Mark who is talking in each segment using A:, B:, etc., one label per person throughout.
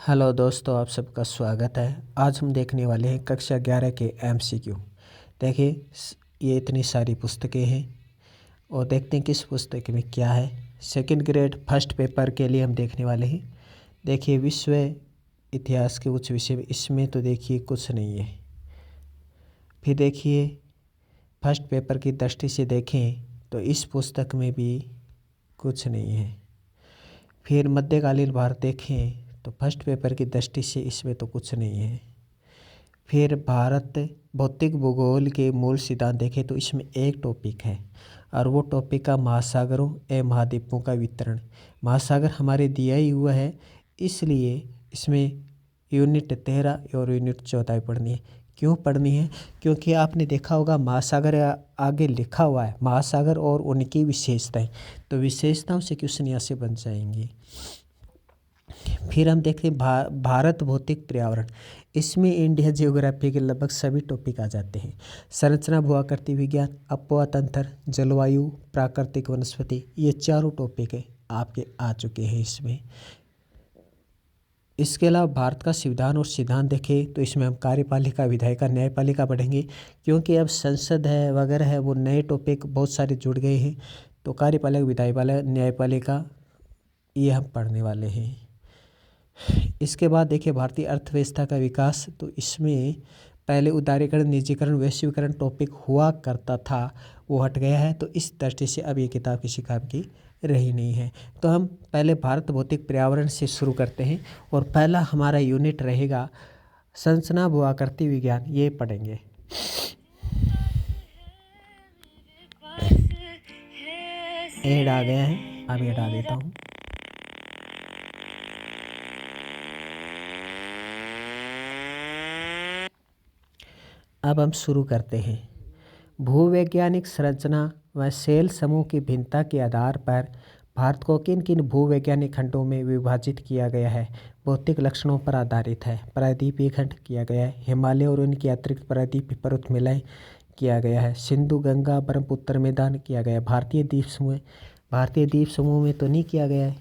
A: Hello दोस्तों, आप सबका स्वागत है। आज हम देखने वाले हैं कक्षा 11 के एमसीक्यू। देखिए, ये इतनी सारी पुस्तकें हैं और देखते हैं किस पुस्तक में क्या है। सेकंड ग्रेड फर्स्ट पेपर के लिए हम देखने वाले हैं। देखिए, विश्व इतिहास के कुछ विषय में इसमें तो देखिए कुछ नहीं है। फिर देखिए, फर्स्ट पेपर की दृष्टि से देखें तो इस पुस्तक में भी कुछ नहीं है। फिर मध्यकालीन भारत देखें तो फर्स्ट पेपर की दृष्टि से इसमें तो कुछ नहीं है। फिर भारत भौतिक भूगोल के मूल सिद्धांत देखें तो इसमें एक टॉपिक है और वो टॉपिक का महासागरों एवं महाद्वीपों का वितरण। महासागर हमारे दिया ही हुआ है, इसलिए इसमें यूनिट 13 और यूनिट 14 पढ़नी है। क्यों पढ़नी है? क्योंकि आपने देखा होगा महासागर आगे लिखा हुआ है महासागर और उनकी विशेषताएं, तो विशेषताओं से क्वेश्चन यहाँ से बन जाएंगे। फिर हम देखते हैं भारत भौतिक पर्यावरण। इसमें इंडिया जियोग्राफी के लगभग सभी टॉपिक आ जाते हैं। संरचना, भूआकृति विज्ञान, अपवा तंत्र, जलवायु, प्राकृतिक वनस्पति, ये चारों टॉपिक है आपके आ चुके हैं इसमें। इसके अलावा भारत का संविधान और सिद्धांत देखें तो इसमें हम कार्यपालिका, विधायिका, न्यायपालिका पढ़ेंगे, क्योंकि अब संसद है वगैरह है, वो नए टॉपिक बहुत सारे जुड़ गए हैं। तो कार्यपालिका, विधायिका, न्यायपालिका ये हम पढ़ने वाले हैं। इसके बाद देखिए भारतीय अर्थव्यवस्था का विकास, तो इसमें पहले उदारीकरण, निजीकरण, वैश्वीकरण टॉपिक हुआ करता था, वो हट गया है। तो इस दृष्टि से अब ये किताब किसी काम की रही नहीं है। तो हम पहले भारत भौतिक पर्यावरण से शुरू करते हैं और पहला हमारा यूनिट रहेगा संरचना, भूआकृति विज्ञान, ये पढ़ेंगे। ऐड आ गया है, अब ये हटा देता हूँ। अब हम शुरू करते हैं। भूवैज्ञानिक संरचना व सेल समूह की भिन्नता के आधार पर भारत को किन किन भूवैज्ञानिक खंडों में विभाजित किया गया है, भौतिक लक्षणों पर आधारित है। प्रायद्वीपीय खंड किया गया है, हिमालय और उनके अतिरिक्त प्रायद्वीपीय पर्वतमालाएं किया गया है, सिंधु, गंगा, ब्रह्मपुत्र मैदान किया गया है। भारतीय द्वीप समूह में तो नहीं किया गया है,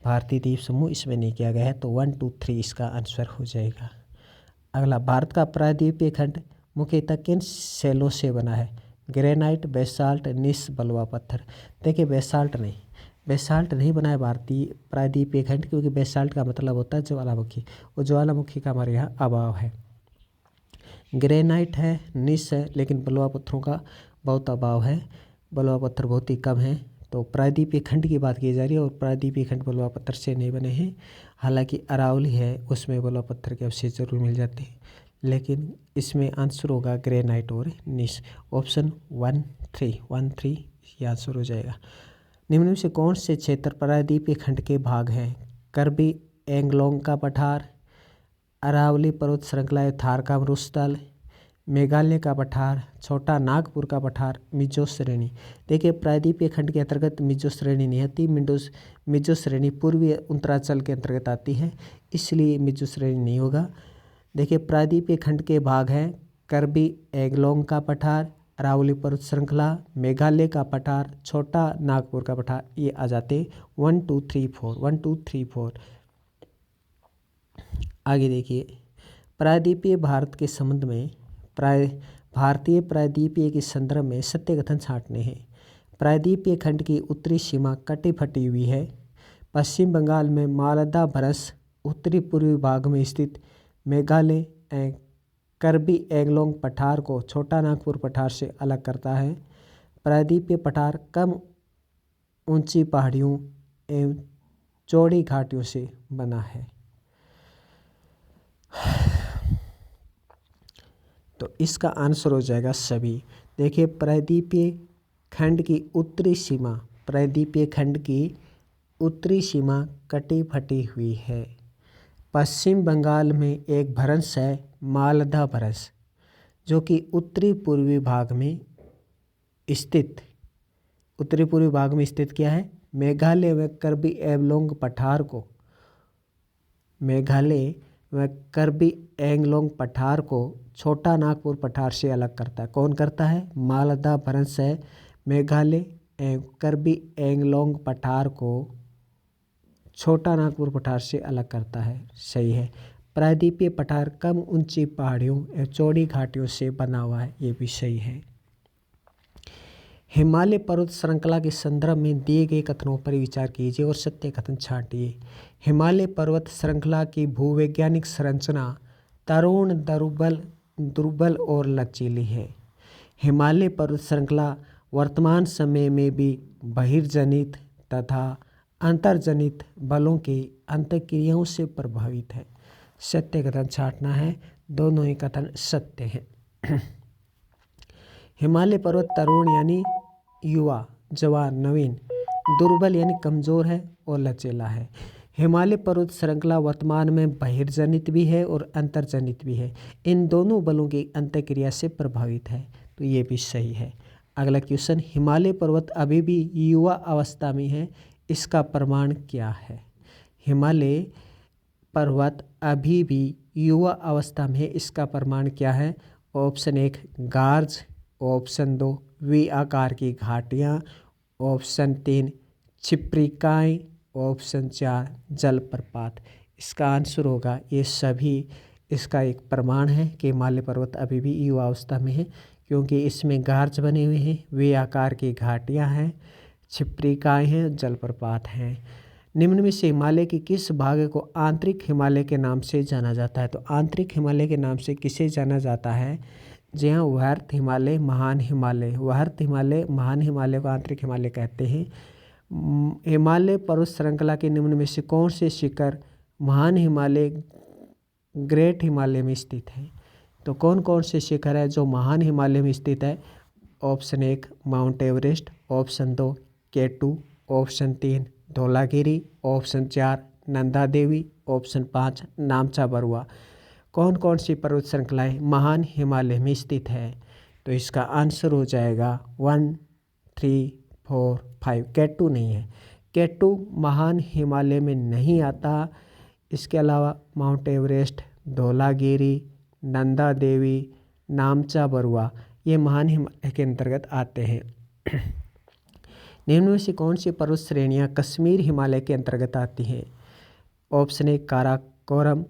A: भारतीय द्वीप समूह इसमें नहीं किया गया है। तो 1, 2, 3 इसका आंसर हो जाएगा। अगला, भारत का प्रायद्वीपीय खंड मुख्यतः किन शैलों से बना है? ग्रेनाइट, बेसाल्ट, नीस, बलुआ पत्थर। देखिए, बेसाल्ट नहीं बना है भारतीय प्रायद्वीपीय खंड, क्योंकि बेसाल्ट का मतलब होता है ज्वालामुखी, और ज्वालामुखी का हमारे यहाँ अभाव है। ग्रेनाइट है, नीस है, लेकिन बलुआ पत्थरों का बहुत अभाव है, बलुआ पत्थर बहुत ही कम है। तो प्रायद्वीपीय खंड की बात की जा रही है और प्रायद्वीपीय खंड बलुआ पत्थर से नहीं बने हैं। हालांकि अरावली है, उसमें बलुआ पत्थर के अवशेष जरूर मिल जाते हैं, लेकिन इसमें आंसर होगा ग्रेनाइट और नीस। ऑप्शन 1, 3 ये आंसर हो जाएगा। निम्न में से कौन से क्षेत्र प्रायद्वीपीय खंड के भाग हैं? करबी एंगलोंग का पठार, अरावली पर्वत श्रृंखला, थार का मरुस्थल, मेघालय का पठार, छोटा नागपुर का पठार, मिजो श्रेणी। देखिए, प्रायद्वीपीय खंड के अंतर्गत मिजो श्रेणी नहीं आती। मिजो श्रेणी पूर्वी उत्तरांचल के अंतर्गत आती है, इसलिए मिजो श्रेणी नहीं होगा। देखिए, प्रायद्वीपीय खंड के भाग हैं करबी एंगलोंग का पठार, अरावली पर्वत श्रृंखला, मेघालय का पठार, छोटा नागपुर का पठार, ये आ जाते 1, 2, 3, 4, 1, 2, 3, 4। आगे देखिए, प्रायद्वीपीय भारत के संबंध में भारतीय प्रायद्वीपीय के संदर्भ में सत्य कथन छांटने हैं। प्रायद्वीपीय खंड की उत्तरी सीमा कटी फटी हुई है। पश्चिम बंगाल में मालदा भ्रंश उत्तरी पूर्वी भाग में स्थित मेघालय करबी एंगलोंग पठार को छोटा नागपुर पठार से अलग करता है। प्रायद्वीपीय पठार कम ऊंची पहाड़ियों एवं चौड़ी घाटियों से बना है। तो इसका आंसर हो जाएगा सभी। देखिए, प्रायद्वीपीय खंड की उत्तरी सीमा कटी फटी हुई है। पश्चिम बंगाल में एक भ्रंश है मालदा भ्रंश, जो कि उत्तरी पूर्वी भाग में स्थित क्या है? मेघालय में करबी एंगलोंग पठार को छोटा नागपुर पठार से अलग करता है। कौन करता है? मालदा भ्रंश है मेघालय करबी एंगलोंग पठार को छोटा नागपुर पठार से अलग करता है, सही है। प्रायद्वीपीय पठार कम ऊंची पहाड़ियों एवं चौड़ी घाटियों से बना हुआ है, ये भी सही है। हिमालय पर्वत श्रृंखला के संदर्भ में दिए गए कथनों पर विचार कीजिए और सत्य कथन छांटिए। हिमालय पर्वत श्रृंखला की भूवैज्ञानिक संरचना तरुण, दुर्बल और लचीली है। हिमालय पर्वत श्रृंखला वर्तमान समय में भी बहिर्जनित तथा अंतर्जनित बलों की अंतःक्रियाओं से प्रभावित है। सत्य कथन छांटना है, दोनों ही कथन सत्य हैं। हिमालय पर्वत तरुण यानी युवा, जवान, नवीन, दुर्बल यानी कमजोर है और लचीला है। हिमालय पर्वत श्रृंखला वर्तमान में बहिर्जनित भी है और अंतर्जनित भी है। इन दोनों बलों की अंतःक्रिया से प्रभावित है, तो ये भी सही है। अगला क्वेश्चन, हिमालय पर्वत अभी भी युवा अवस्था में है, इसका प्रमाण क्या है? हिमालय पर्वत अभी भी युवा अवस्था में है, इसका प्रमाण क्या है? ऑप्शन 1 गार्ज, ऑप्शन 2 वी आकार की घाटियाँ, ऑप्शन 3 छिप्रिकाएँ, ऑप्शन 4 जलप्रपात। इसका आंसर होगा ये सभी। इसका एक प्रमाण है कि हिमालय पर्वत अभी भी युवा अवस्था में है, क्योंकि इसमें गार्ज बने हुए हैं, वे आकार की घाटियाँ हैं, छिप्रिकाएँ हैं, जलप्रपात हैं। निम्न में से हिमालय के किस भाग को आंतरिक हिमालय के नाम से जाना जाता है? तो आंतरिक हिमालय के नाम से किसे जाना जाता है? जी हाँ, वृहत हिमालय, महान हिमालय। वृहत हिमालय, महान हिमालय को आंतरिक हिमालय कहते हैं। हिमालय पर्वत श्रृंखला के निम्न में से कौन से शिखर महान हिमालय, ग्रेट हिमालय में स्थित है? तो कौन कौन से शिखर है जो महान हिमालय में स्थित है? Option 1 mount Everest, option 2 K2, option 3 Dhaulagiri, option 4 Nanda Devi, option 5 Namcha Barwa. कौन कौन सी पर्वत श्रृंखलाएँ महान हिमालय में स्थित है? तो इसका आंसर हो जाएगा 1, 3, 4, 5। K2 नहीं है, K2 महान हिमालय में नहीं आता। इसके अलावा माउंट एवरेस्ट, धौलागिरी, नंदा देवी, नामचा बरुआ ये महान हिमालय के अंतर्गत आते हैं। निम्न में से कौन सी पर्वत श्रेणियाँ कश्मीर हिमालय के अंतर्गत आती हैं? Option 1 Karakoram,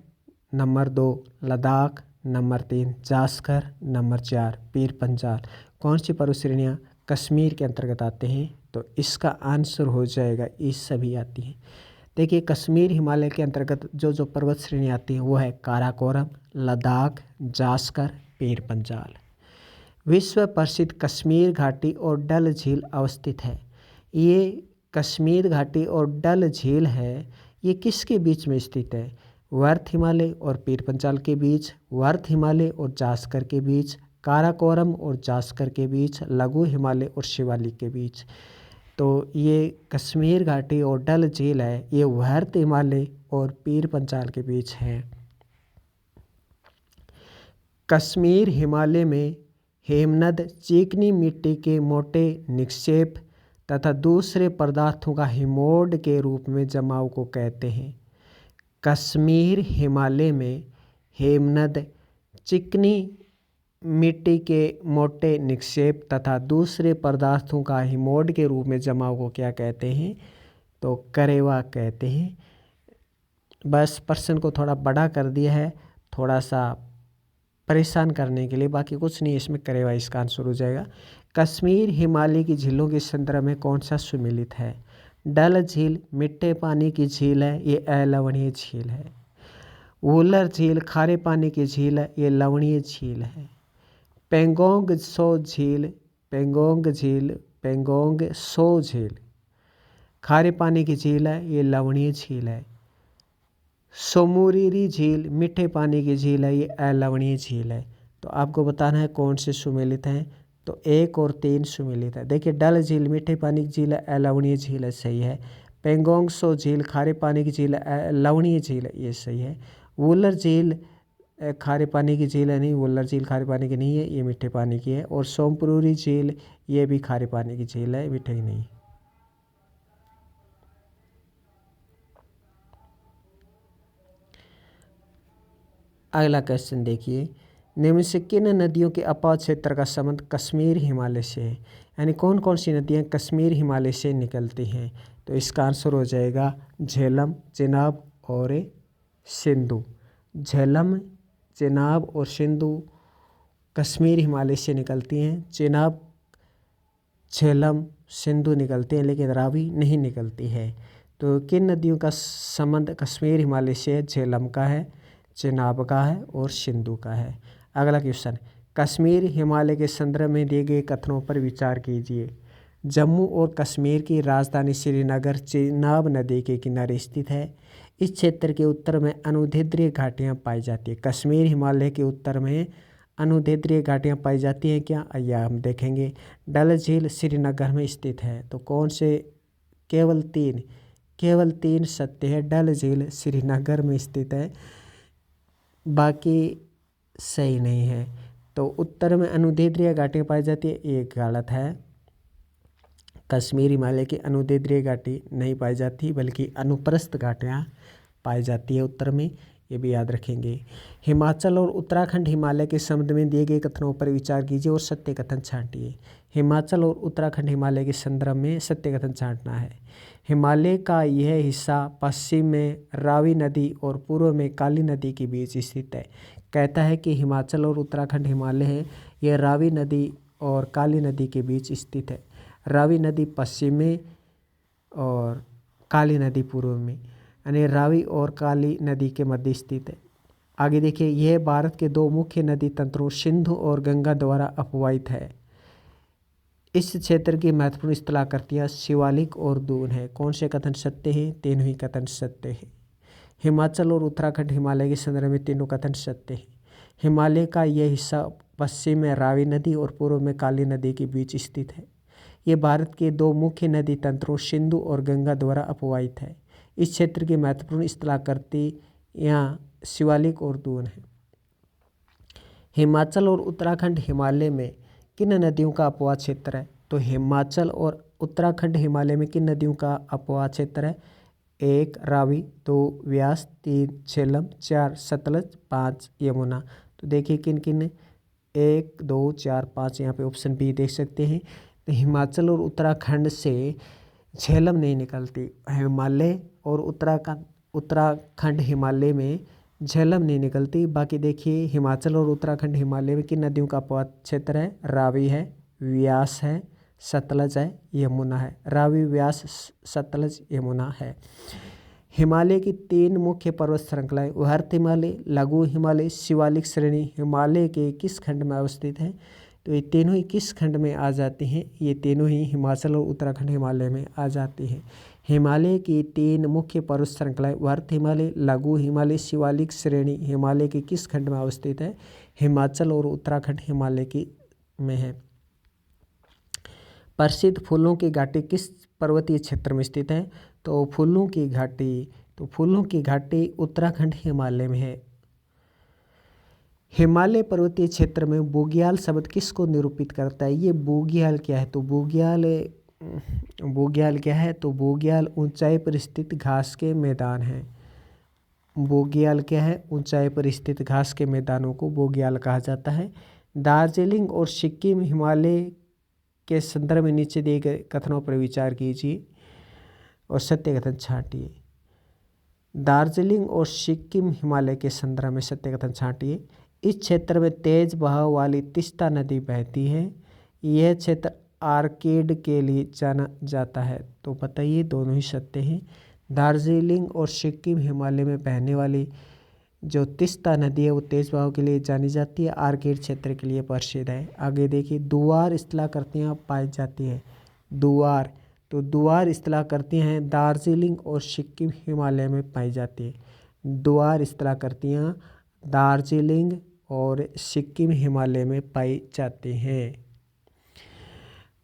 A: number 2 Ladakh, number 3 Zanskar, number 4 Pir Panjal. कौन सी पर्वत श्रेणियाँ कश्मीर के अंतर्गत आते हैं? तो इसका आंसर हो जाएगा ये सभी आती हैं। देखिए, कश्मीर हिमालय के अंतर्गत जो पर्वत श्रेणी आती है वो है काराकोरम, लद्दाख, जास्कर, पीर पंजाल। विश्व प्रसिद्ध कश्मीर घाटी और डल झील अवस्थित है। ये कश्मीर घाटी और डल झील है, ये किसके बीच में स्थित है? वर्थ हिमालय और पीर पंजाल के बीच, वर्थ हिमालय और जास्कर के बीच, काराकोरम और जास्कर के बीच, लघु हिमालय और शिवालिक के बीच। तो ये कश्मीर घाटी और डल झील है, ये वर्थ हिमालय और पीर पंजाल के बीच है। कश्मीर हिमालय में हेमनद चिकनी मिट्टी के मोटे निक्षेप तथा दूसरे पदार्थों का हिमोड के रूप में जमाव को कहते हैं। कश्मीर हिमालय में हेमनद चिकनी मिट्टी के मोटे निक्षेप तथा दूसरे पदार्थों का हिमोड के रूप में जमाव को क्या कहते हैं? तो करेवा कहते हैं। बस प्रश्न को थोड़ा बड़ा कर दिया है, थोड़ा सा परेशान करने के लिए, बाकी कुछ नहीं, इसमें करेवा इसका आंसर हो जाएगा। कश्मीर हिमालय की झीलों के संदर्भ में कौन सा सुमेलित है? डल झील मीठे पानी की झील है, ये अलवणीय झील है। वुलर झील खारे पानी की झील है, ये लवणीय झील है। पेंगोंग सो झील खारे पानी की झील है, ये लवणीय झील है। सोमुरीरी झील मीठे पानी की झील है, ये अलवणीय झील है। तो आपको बताना है कौन से सुमेलित हैं। तो 1 और 3 सुमेलित है। देखिए, डल झील मीठे पानी की झील है, अलवणीय झील है, सही है। पेंगोंग सो झील खारे पानी की झील है, लवणीय झील है, ये सही है। वुलर झील खारे पानी की झील है, नहीं, वुलर झील खारे पानी की नहीं है, ये मीठे पानी की है। और सोमपुरी झील ये भी खारे पानी की झील है, मीठे की नहीं। अगला क्वेश्चन देखिए, निम्न से किन नदियों के अपात क्षेत्र का संबंध कश्मीर हिमालय से है? यानी कौन कौन सी नदियाँ कश्मीर हिमालय से निकलती हैं? तो इसका आंसर हो जाएगा झेलम, चेनाब और सिंधु। झेलम, चेनाब और सिंधु कश्मीर हिमालय से निकलती हैं। चेनाब, झेलम, सिंधु निकलते हैं, लेकिन रावी नहीं निकलती है। तो किन नदियों का संबंध कश्मीर हिमालय से है? झेलम का है, चेनाब का है और सिंधु का है। अगला क्वेश्चन, कश्मीर हिमालय के संदर्भ में दिए गए कथनों पर विचार कीजिए। जम्मू और कश्मीर की राजधानी श्रीनगर चेनाब नदी के किनारे स्थित है। इस क्षेत्र के उत्तर में अनुदैर्ध्य घाटियाँ पाई जाती है। कश्मीर हिमालय के उत्तर में अनुदैर्ध्य घाटियाँ पाई जाती हैं क्या? यह हम देखेंगे। डल झील श्रीनगर में स्थित है। तो कौन से? केवल तीन सत्य है। डल झील श्रीनगर में स्थित है, बाकी सही नहीं है। तो उत्तर में अनुदैर्ध्य घाटियाँ पाई जाती है, ये गलत है। कश्मीर हिमालय की अनुदैर्ध्य घाटी नहीं पाई जाती, बल्कि अनुप्रस्थ घाटियाँ पाई जाती है उत्तर में, ये भी याद रखेंगे। हिमाचल और उत्तराखंड हिमालय के संबंध में दिए गए कथनों पर विचार कीजिए और सत्य कथन छांटिए। हिमाचल और उत्तराखंड हिमालय के संदर्भ में सत्य कथन छांटना है। हिमालय का यह हिस्सा पश्चिम में रावी नदी और पूर्व में काली नदी के बीच स्थित है। कहता है कि हिमाचल और उत्तराखंड हिमालय है, यह रावी नदी और काली नदी के बीच स्थित है। रावी नदी पश्चिम में और काली नदी पूर्व में, यानी रावी और काली नदी के मध्य स्थित है। आगे देखिए, यह भारत के दो मुख्य नदी तंत्रों सिंधु और गंगा द्वारा अपवाहित है। इस क्षेत्र की महत्वपूर्ण स्थलाकृतियाँ शिवालिक और दून है। कौन से कथन सत्य हैं? तीनों ही कथन सत्य हैं। हिमाचल और उत्तराखंड हिमालय के संदर्भ में तीनों कथन सत्य हैं। हिमालय का यह हिस्सा पश्चिम में रावी नदी और पूर्व में काली नदी के बीच स्थित है। ये भारत के दो मुख्य नदी तंत्रों सिंधु और गंगा द्वारा अपवाहित है। इस क्षेत्र की महत्वपूर्ण स्थलाकृतियाँ शिवालिक और दून है। हिमाचल और उत्तराखंड हिमालय में किन नदियों का अपवाह क्षेत्र है? तो हिमाचल और उत्तराखंड हिमालय में किन नदियों का अपवाह क्षेत्र है? 1 रावी, 2 व्यास, 3 झेलम, 4 सतलज, 5 यमुना। तो देखिए किन किन 1, 2, 4, 5 यहाँ पे ऑप्शन बी देख सकते हैं। तो हिमाचल और उत्तराखंड से झेलम नहीं निकलती। हिमालय और उत्तराखंड हिमालय में झेलम नहीं निकलती। बाकी देखिए, हिमाचल और उत्तराखंड हिमालय में किन नदियों का अपवाह क्षेत्र है? रावी है, व्यास है, सतलज है, यमुना है। रावी, व्यास, सतलज, यमुना है। हिमालय की 3 मुख्य पर्वत श्रृंखलाएं उहर्त हिमालय, लघु हिमालय, शिवालिक श्रेणी हिमालय के किस खंड में अवस्थित है? तो ये तीनों ही किस खंड में आ जाती हैं? ये तीनों ही हिमाचल और उत्तराखंड हिमालय में आ जाती हैं। हिमालय की 3 मुख्य पर्वत श्रृंखलाएं उहर्त हिमालय, लघु हिमालय, शिवालिक श्रेणी हिमालय के किस खंड में अवस्थित है? हिमाचल और उत्तराखंड हिमालय की में है। प्रसिद्ध फूलों की घाटी किस पर्वतीय क्षेत्र में स्थित है? तो फूलों की घाटी उत्तराखंड हिमालय में है। हिमालय पर्वतीय क्षेत्र में बुग्याल शब्द किसको निरूपित करता है? ये बुग्याल क्या है? तो बुग्याल क्या है? तो बुग्याल ऊंचाई पर स्थित घास के मैदान हैं। बुग्याल क्या है? ऊंचाई पर स्थित घास के मैदानों को बुग्याल कहा जाता है। दार्जिलिंग और सिक्किम हिमालय के संदर्भ में नीचे दिए गए कथनों पर विचार कीजिए और सत्य कथन छांटिए। दार्जिलिंग और सिक्किम हिमालय के संदर्भ में सत्य कथन छांटिए। इस क्षेत्र में तेज बहाव वाली तीस्ता नदी बहती है। यह क्षेत्र आर्किड के लिए जाना जाता है। तो बताइए, दोनों ही सत्य हैं। दार्जिलिंग और सिक्किम हिमालय में बहने वाली जो तीस्ता नदी है वो तेज बहाव के लिए जानी जाती है, आर्किड क्षेत्र के लिए प्रसिद्ध है। आगे देखिए, दुआर स्थलाकृतियाँ पाई जाती हैं। तो दुआर स्थलाकृतियाँ हैं दार्जिलिंग और सिक्किम हिमालय में पाई जाती है। दुआर स्थलाकृतियाँ दार्जिलिंग और सिक्किम हिमालय में पाई जाती हैं।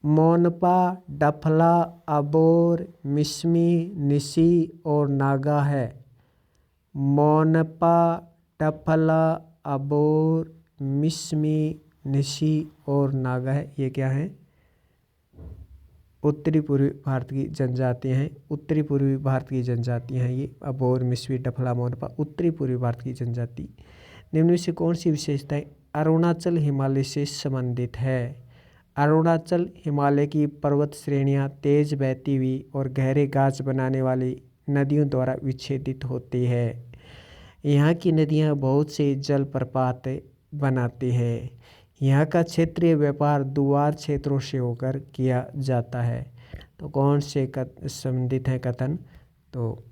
A: मोनपा, डफला, अबोर, मिसमी, निसी और नागा है। मोनपा, डफला, अबोर, मिसमी, निसी और नागा है। ये क्या है? उत्तरी पूर्वी भारत की जनजातियाँ हैं। उत्तरी पूर्वी भारत की जनजातियाँ हैं ये। अबोर, मिसमी, डफला, मोनपा उत्तरी पूर्वी भारत की जनजाति। निम्न में से कौन सी विशेषताएं अरुणाचल हिमालय से संबंधित है? अरुणाचल हिमालय की पर्वत श्रेणियाँ तेज बहती हुई और गहरे गाज बनाने वाली नदियों द्वारा विच्छेदित होती है। यहाँ की नदियाँ बहुत से जलप्रपात बनाती है। यहाँ का क्षेत्रीय व्यापार दूर क्षेत्रों से होकर किया जाता है। तो कौन से संबंधित हैं कथन? तो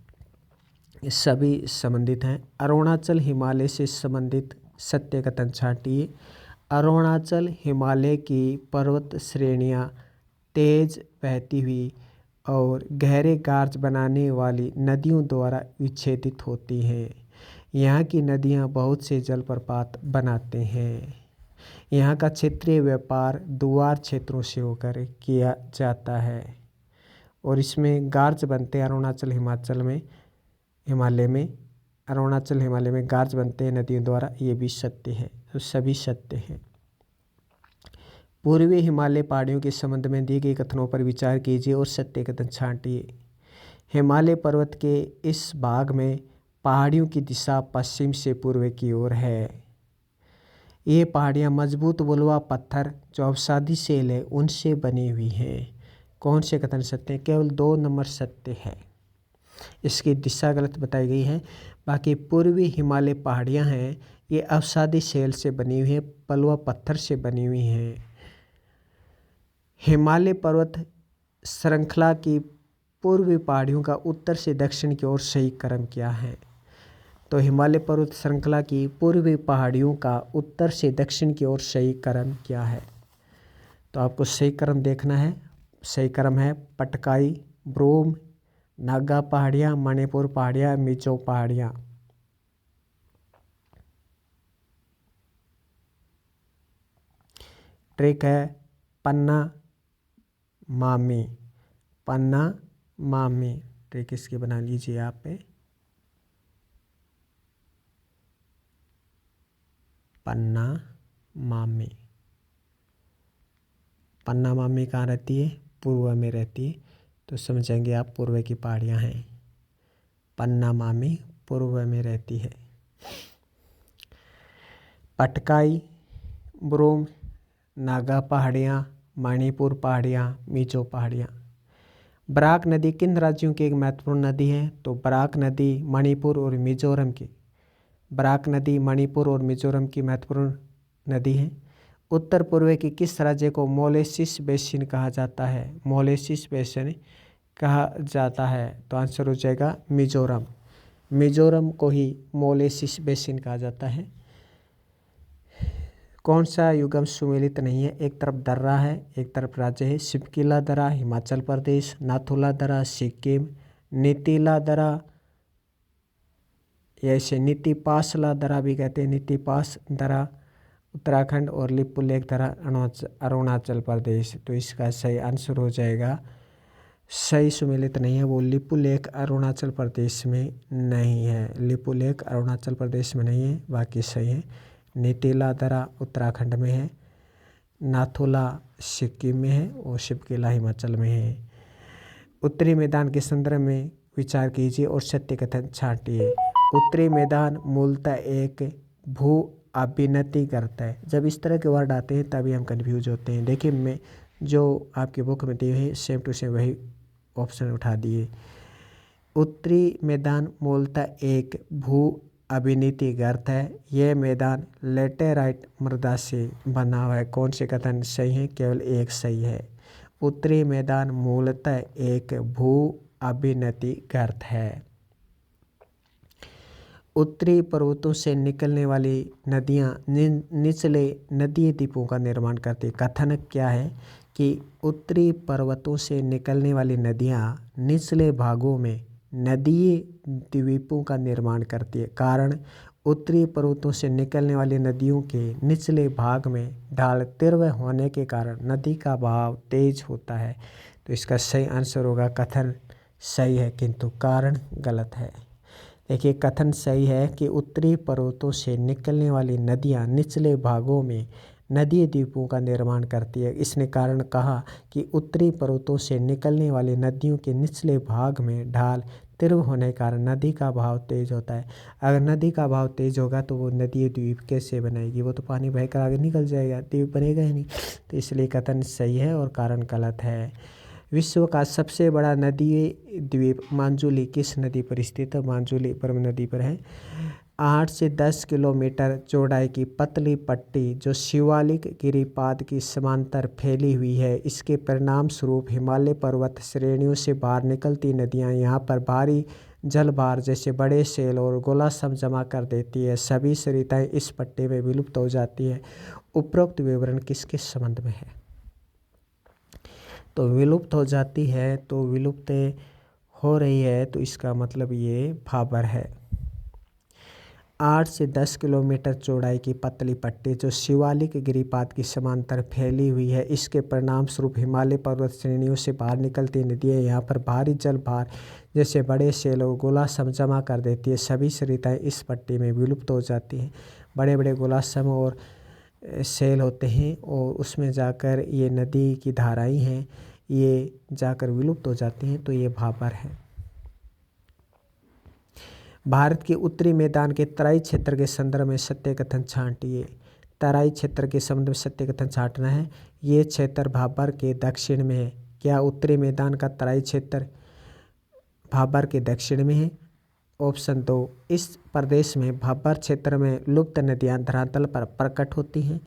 A: सभी संबंधित हैं। अरुणाचल हिमालय से संबंधित सत्य कथन छांटिए। अरुणाचल हिमालय की पर्वत श्रेणियाँ तेज बहती हुई और गहरे गाज बनाने वाली नदियों द्वारा विच्छेदित होती हैं। यहाँ की नदियाँ बहुत से जलप्रपात बनाते हैं। यहाँ का क्षेत्रीय व्यापार दूर क्षेत्रों से होकर किया जाता है और इसमें गार्ज बनते हैं। अरुणाचल हिमालय में गार्ज बनते हैं नदियों द्वारा, ये भी सत्य है। तो सभी सत्य हैं। पूर्वी हिमालय पहाड़ियों के संबंध में दिए गए कथनों पर विचार कीजिए और सत्य कथन छांटिए। हिमालय पर्वत के इस भाग में पहाड़ियों की दिशा पश्चिम से पूर्व की ओर है। ये पहाड़ियाँ मजबूत बुलवा पत्थर जो अवसादी सेल है उनसे बनी हुई हैं। कौन से कथन सत्य हैं? केवल 2 नंबर सत्य है। इसकी दिशा गलत बताई गई है। बाकी पूर्वी हिमालय पहाड़ियाँ हैं ये अवसादी सेल से बनी हुई हैं, बलुआ पत्थर से बनी हुई हैं। हिमालय पर्वत श्रृंखला की पूर्वी पहाड़ियों का उत्तर से दक्षिण की ओर सही क्रम क्या है? तो हिमालय पर्वत श्रृंखला की पूर्वी पहाड़ियों का उत्तर से दक्षिण की ओर सही क्रम क्या है? तो आपको सही क्रम देखना है। सही क्रम है पटकाई, ब्रूम, नागा पहाड़ियाँ, मणिपुर पहाड़ियाँ, मिजो पहाड़ियाँ। ट्रिक है पन्ना मामी। पन्ना मामी ट्रिक इसकी बना लीजिए आप पे। पन्ना मामी। पन्ना मामी कहाँ रहती है? पूर्व में रहती है। तो समझेंगे आप पूर्व की पहाड़ियाँ हैं। पन्ना मामी पूर्व में रहती है। पटकाई, ब्रूम, नागा पहाड़ियाँ, मणिपुर पहाड़ियाँ, मिजो पहाड़ियाँ। बराक नदी किन राज्यों की एक महत्वपूर्ण नदी है? तो बराक नदी मणिपुर और मिजोरम की महत्वपूर्ण नदी है। उत्तर पूर्व की किस राज्य को मोलेसिस बेसिन कहा जाता है? मोलेसिस बेसिन कहा जाता है। तो आंसर हो जाएगा मिजोरम। मिजोरम को ही मोलेसिस बेसिन कहा जाता है। कौन सा युगम सुमेलित नहीं है? एक तरफ दर्रा है, एक तरफ राज्य है। शिपकिला दर्रा हिमाचल प्रदेश, नाथुला दर्रा सिक्किम, नीतिला दर्रा ऐसे नीतिपासला दर्रा भी कहते हैं, नीतिपास दर्रा उत्तराखंड और लिपुलेख दर्रा अरुणाचल प्रदेश। तो इसका सही आंसर हो जाएगा, सही सुमेलित नहीं है वो लिपुलेख अरुणाचल प्रदेश में नहीं है। लिपुलेख अरुणाचल प्रदेश में नहीं है, बाकी सही है। नीतिला दर्रा उत्तराखंड में है, नाथुला सिक्किम में है और शिपकिला हिमाचल में है। उत्तरी मैदान के संदर्भ में विचार कीजिए और सत्य कथन छांटिए। उत्तरी मैदान मूलतः एक भू अभिनति करता है। जब इस तरह के वर्ड आते हैं तभी हम कन्फ्यूज होते हैं। देखिए मैं जो आपकी बुक में दिए है सेम टू सेम वही ऑप्शन उठा दिए। उत्तरी मैदान मूलतः एक भू अभिनीति गर्त है। यह मैदान लेटेराइट मृदा से बना हुआ है। कौन से कथन सही है? केवल एक सही है। उत्तरी मैदान मूलतः एक भू अभिनति गर्त है। उत्तरी पर्वतों से निकलने वाली नदियाँ निचले नदी द्वीपों का निर्माण करती। कथन क्या है कि उत्तरी पर्वतों से निकलने वाली नदियाँ निचले भागों में नदीय द्वीपों का निर्माण करती है। कारण उत्तरी पर्वतों से निकलने वाली नदियों के निचले भाग में ढाल तीव्र होने के कारण नदी का बहाव तेज होता है। तो इसका सही आंसर होगा कथन सही है किंतु कारण गलत है। देखिए कथन सही है कि उत्तरी पर्वतों से निकलने वाली नदियाँ निचले भागों में नदी द्वीपों का निर्माण करती है। इसने कारण कहा कि उत्तरी पर्वतों से निकलने वाली नदियों के निचले भाग में ढाल तीव्र होने के कारण नदी का बहाव तेज होता है। अगर नदी का बहाव तेज होगा तो वो नदी द्वीप कैसे बनाएगी, वो तो पानी बहकर आगे निकल जाएगा, द्वीप बनेगा ही नहीं। तो इसलिए कथन सही है और कारण गलत है। विश्व का सबसे बड़ा नदी द्वीप मांजुली किस नदी पर स्थित है? मांजुली ब्रह्म नदी पर है। 8 से 10 किलोमीटर चौड़ाई की पतली पट्टी जो शिवालिक गिरिपाद की समांतर फैली हुई है, इसके परिणाम स्वरूप हिमालय पर्वत श्रेणियों से बाहर निकलती नदियां यहाँ पर भारी जलभार जैसे बड़े सेल और गोलासम जमा कर देती है। सभी सरिताएं इस पट्टी में विलुप्त हो जाती है। उपरोक्त विवरण किसके संबंध में है? तो विलुप्त हो जाती है, तो विलुप्त हो रही है, तो इसका मतलब ये भाबर है। 8 से 10 किलोमीटर चौड़ाई की पतली पट्टी जो शिवालिक गिरिपाद की समांतर फैली हुई है, इसके परिणाम स्वरूप हिमालय पर्वत श्रेणियों से बाहर निकलती नदियाँ यहाँ पर भारी जल भार जैसे बड़े सेल और गोलासम जमा कर देती है। सभी सरिताएं इस पट्टी में विलुप्त हो जाती हैं। बड़े बड़े गोलासम और सेल होते हैं और उसमें जाकर ये नदी की धाराएं हैं, ये जाकर विलुप्त हो जाती हैं, तो ये भाबर है। भारत के उत्तरी मैदान के तराई क्षेत्र के संदर्भ में सत्य कथन छांटिए। तराई क्षेत्र के संबंध में सत्य कथन छांटना है। ये क्षेत्र भाबर के दक्षिण में है। क्या उत्तरी मैदान का तराई क्षेत्र भाबर के दक्षिण में है? ऑप्शन 2, इस प्रदेश में भाबर क्षेत्र में लुप्त नदियां धरातल पर प्रकट होती हैं।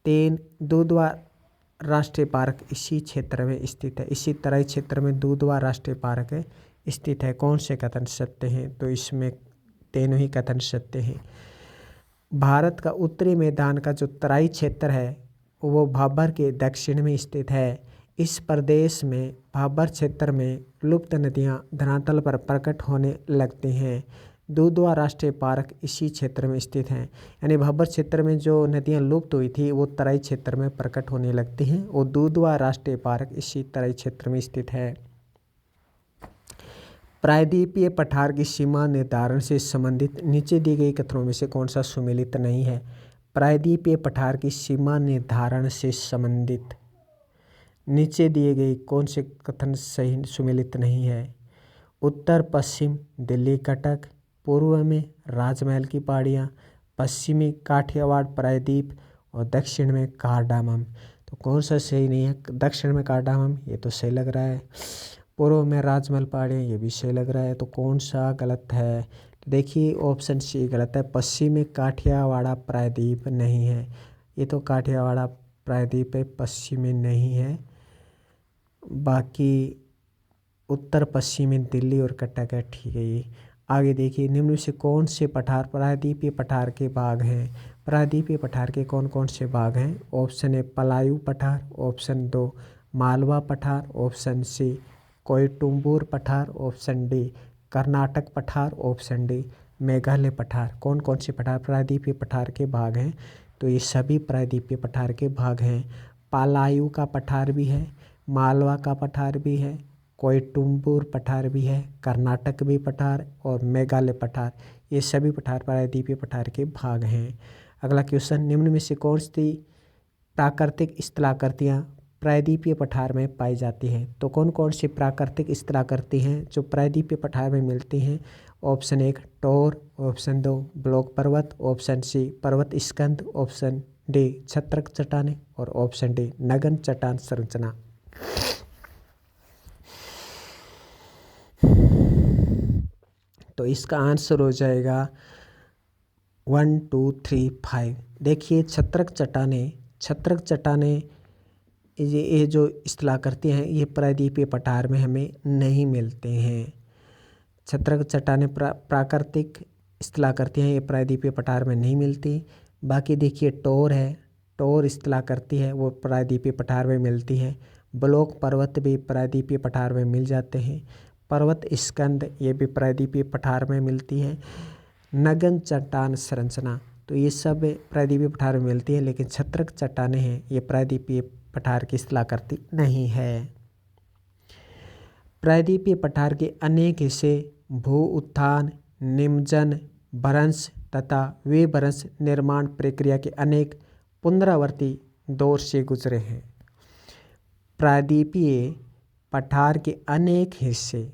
A: 3, दुधवा राष्ट्रीय पार्क इसी क्षेत्र में स्थित है। इसी तराई क्षेत्र में दुधवा राष्ट्रीय पार्क स्थित है। कौन से कथन सत्य हैं? तो इसमें तीनों ही कथन सत्य हैं। भारत का उत्तरी मैदान का जो तराई क्षेत्र है वो भाबर के दक्षिण में स्थित है। इस प्रदेश में भाबर क्षेत्र में लुप्त नदियां धरातल पर प्रकट होने लगती हैं। दुधवा राष्ट्रीय पार्क इसी क्षेत्र में स्थित हैं। यानी भाबर क्षेत्र में जो नदियां लुप्त हुई थी वो तराई क्षेत्र में प्रकट होने लगती हैं और दुधवा राष्ट्रीय पार्क इसी तराई क्षेत्र में स्थित है। प्रायद्वीपीय पठार की सीमा निर्धारण से संबंधित नीचे दी गई कथनों में से कौन सा सुमेलित नहीं है? प्रायद्वीपीय पठार की सीमा निर्धारण से संबंधित नीचे दिए गए कौन से कथन सही सुमेलित नहीं है? उत्तर पश्चिम दिल्ली कटक, पूर्व में राजमहल की पहाड़ियाँ, पश्चिमी काठियावाड़ प्रायद्वीप और दक्षिण में कार्डामम। तो कौन सा सही नहीं है? दक्षिण में कार्डामम, ये तो सही लग रहा है। पूर्व में राजमहल पहाड़ियाँ, ये भी सही लग रहा है। तो कौन सा गलत है? देखिए ऑप्शन सी गलत है। पश्चिमी काठियावाड़ा प्रायद्वीप नहीं है। ये तो काठियावाड़ा प्रायद्वीप है, पश्चिमी नहीं है। बाकी उत्तर पश्चिमी दिल्ली और कटक है, ठीक है। ये आगे देखिए, निम्न में से कौन से पठार प्रायद्वीपीय पठार के भाग हैं? प्रायद्वीपीय पठार के कौन कौन से भाग हैं? ऑप्शन ए पलायू पठार, ऑप्शन 2 मालवा पठार, ऑप्शन सी कोयटुम्बूर पठार, ऑप्शन डी कर्नाटक पठार, ऑप्शन डी मेघालय पठार। कौन कौन से पठार प्रायद्वीपीय पठार के भाग हैं? तो ये सभी प्रायद्वीपीय पठार के भाग हैं। पलायू का पठार भी है, मालवा का पठार भी है, कोयटुम्बूर पठार भी है, कर्नाटक भी पठार और मेघालय पठार, ये सभी पठार प्रायद्वीपीय पठार के भाग हैं। अगला क्वेश्चन, निम्न में से कौन सी प्राकृतिक स्थलाकृतियाँ प्रायद्वीपीय पठार में पाई जाती हैं? तो कौन कौन सी प्राकृतिक स्थलाकृति हैं जो प्रायद्वीपीय पठार में मिलती हैं? ऑप्शन 1 टोर, ऑप्शन 2 ब्लॉक पर्वत, ऑप्शन सी पर्वत स्कंद, ऑप्शन डी छत्रक चट्टानें और ऑप्शन डी नगन चट्टान संरचना। तो इसका आंसर हो जाएगा 1 2 3 5। देखिए छत्रक चट्टानें ये जो स्थलाकृति हैं ये प्रायद्वीपीय पठार में हमें नहीं मिलते हैं। छत्रक चट्टानें प्राकृतिक स्थलाकृति हैं, ये प्रायद्वीपीय पठार में नहीं मिलती। बाकी देखिए टोर स्थलाकृति है, वो प्रायद्वीपीय पठार में मिलती है। ब्लॉक पर्वत भी प्रायद्वीपीय पठार में मिल जाते हैं। पर्वत स्कंद ये भी प्रायद्वीपीय पठार में मिलती है। नगन चट्टान संरचना, तो ये सब प्रायद्वीपीय पठार में मिलती है, लेकिन छत्रक चट्टानें हैं ये प्रायद्वीपीय पठार की स्थलाकृति नहीं है। प्रायद्वीपीय पठार के अनेक हिस्से भू उत्थान, निमज्जन, भ्रंश तथा विभ्रंश निर्माण प्रक्रिया के अनेक पुनरावर्ती दौर से गुजरे हैं। प्रायद्वीपीय पठार के अनेक हिस्से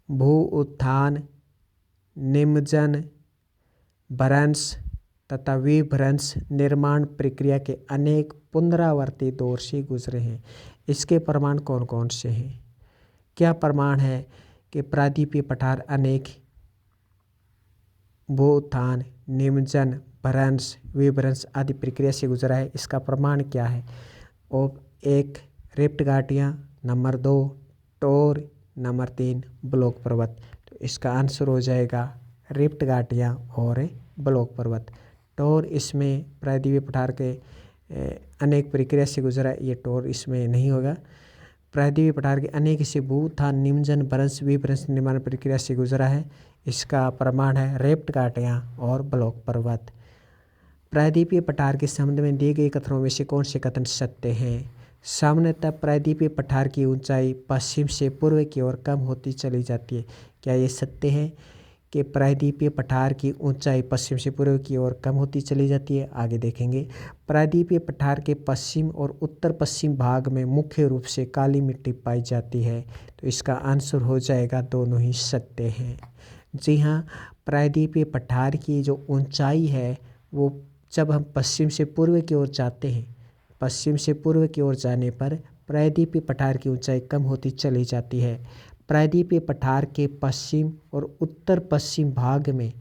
A: भू उत्थान, निमज्जन, भ्रंश तथा विभ्रंश निर्माण प्रक्रिया के अनेक पुनरावर्ती दौर से गुजरे हैं। इसके प्रमाण कौन कौन से हैं? क्या प्रमाण है कि प्रायद्वीपीय पठार अनेक भू उत्थान, निमज्जन, भ्रंश, विभ्रंश आदि प्रक्रिया से गुजरा है? इसका प्रमाण क्या है? और 1 रिफ्ट घाटियाँ, नंबर 2 टोर, नंबर 3 ब्लॉक पर्वत। तो इसका आंसर हो जाएगा रिफ्ट घाटियाँ और ब्लॉक पर्वत। टोर इसमें प्रायद्वीपीय पठार के अनेक प्रक्रिया से गुजरा, ये टोर इसमें नहीं होगा। प्रायद्वीपीय पठार के अनेक से भू उत्थान, निमज्जन, भ्रंश, विभ्रंश निर्माण प्रक्रिया से गुजरा है। इसका प्रमाण है रिफ्ट घाटियाँ और ब्लॉक पर्वत। प्रायद्वीपीय पठार के संबंध में दिए गए कथनों में से कौन से कथन सत्य हैं? सामान्यतः प्रायद्वीपीय पठार की ऊंचाई पश्चिम से पूर्व की ओर कम होती चली जाती है। क्या ये सत्य है कि प्रायद्वीपीय पठार की ऊंचाई पश्चिम से पूर्व की ओर कम होती चली जाती है? आगे देखेंगे। प्रायद्वीपीय पठार के पश्चिम और उत्तर पश्चिम भाग में मुख्य रूप से काली मिट्टी पाई जाती है। तो इसका आंसर हो जाएगा दोनों ही सत्य हैं। जी हाँ, प्रायद्वीपीय पठार की जो ऊंचाई है वो जब हम पश्चिम से पूर्व की ओर जाते हैं, पश्चिम से पूर्व की ओर जाने पर प्रायद्वीपीय पठार की ऊंचाई कम होती चली जाती है। प्रायद्वीपीय पठार के पश्चिम और उत्तर पश्चिम भाग में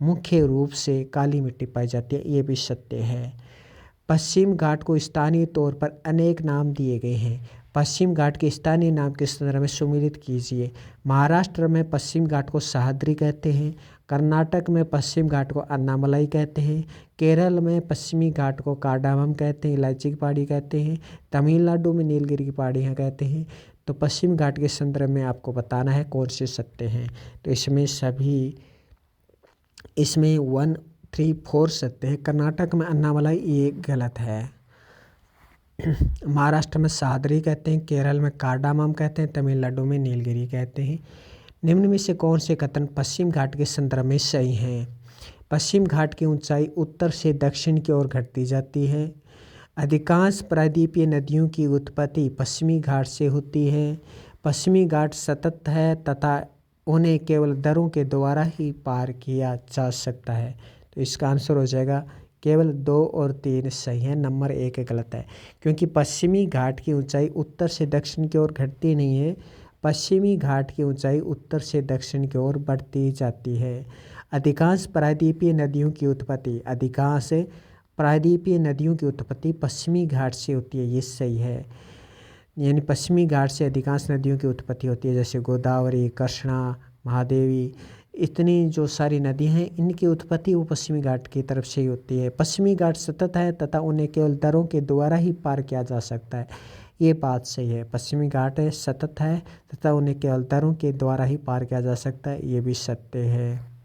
A: मुख्य रूप से काली मिट्टी पाई जाती है, ये भी सत्य है। पश्चिम घाट को स्थानीय तौर पर अनेक नाम दिए गए हैं। पश्चिम घाट के स्थानीय नाम के संदर्भ में सम्मिलित कीजिए। महाराष्ट्र में पश्चिम घाट को सह्याद्री कहते हैं। कर्नाटक में पश्चिम घाट को अन्नामलाई कहते हैं। केरल में पश्चिमी घाट को कार्डामम कहते हैं, इलायची की पहाड़ी कहते हैं। तमिलनाडु में नीलगिरी की पहाड़ियाँ कहते हैं। तो पश्चिम घाट के संदर्भ में आपको बताना है कौन से सत्य हैं। तो इसमें 1, 3, 4 सत्य है। कर्नाटक में अन्नामलाई ये गलत है। महाराष्ट्र में सह्याद्री कहते हैं, केरल में कार्डामम कहते हैं, तमिलनाडु में नीलगिरी कहते हैं। निम्न में से कौन से कथन पश्चिम घाट के संदर्भ में सही हैं? पश्चिम घाट की ऊंचाई उत्तर से दक्षिण की ओर घटती जाती है। अधिकांश प्रायद्वीपीय नदियों की उत्पत्ति पश्चिमी घाट से होती है। पश्चिमी घाट सतत है तथा उन्हें केवल दर्रों के द्वारा ही पार किया जा सकता है। तो इसका आंसर हो जाएगा केवल 2 और 3 सही है, नंबर 1 गलत है। क्योंकि पश्चिमी घाट की ऊंचाई उत्तर से दक्षिण की ओर घटती नहीं है, पश्चिमी घाट की ऊंचाई उत्तर से दक्षिण की ओर बढ़ती जाती है। अधिकांश प्रायद्वीपीय नदियों की उत्पत्ति पश्चिमी घाट से होती है, ये सही है। यानी पश्चिमी घाट से अधिकांश नदियों की उत्पत्ति होती है, जैसे गोदावरी, कृष्णा, महादेवी, इतनी जो सारी नदी हैं इनकी उत्पत्ति वो पश्चिमी घाट की तरफ से ही होती है। पश्चिमी घाट सतत है तथा उन्हें केवल दर्रों के द्वारा ही पार किया जा सकता है, ये बात सही है। पश्चिमी घाट सतत है तथा उन्हें केवल दर्रों के द्वारा ही पार किया जा सकता है, ये भी सत्य है।